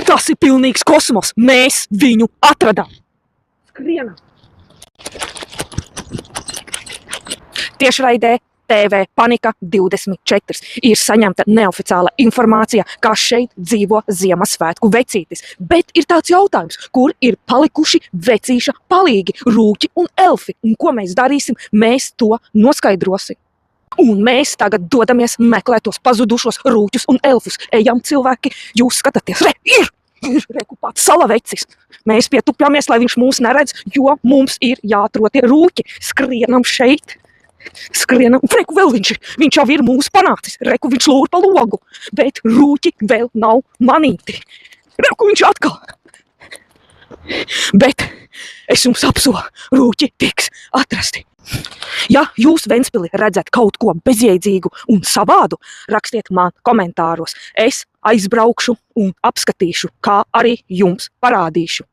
Tas ir pilnīgs kosmos. Mēs viņu atradām. Skrienam. Tiešraidē TV Panika 24 ir saņemta neoficiāla informācija, kā šeit dzīvo Ziemassvētku vecītis. Bet ir tāds jautājums, kur ir palikuši vecīša palīgi, rūķi un elfi. Un ko mēs darīsim? Mēs to noskaidrosim. Un mēs tagad dodamies meklēt tos pazudušos rūķus un elfus. Ejam, cilvēki, jūs skatāties. Ir reku pats salavecis. Mēs pietupjamies, lai viņš mūs neredz, jo mums ir jāatrod tie rūķi. Skrienam šeit. Skrienam, reku vēl viņš jau ir mūs panācis, reku viņš lūr pa logu, bet rūķi vēl nav manīti. Reku viņš atkal. Bet es jums apsolu, rūķi tiks atrasti. Ja jūs Ventspili redzat kaut ko bezjēdzīgu un savādu, rakstiet man komentāros. Es aizbraukšu un apskatīšu, kā arī jums parādīšu.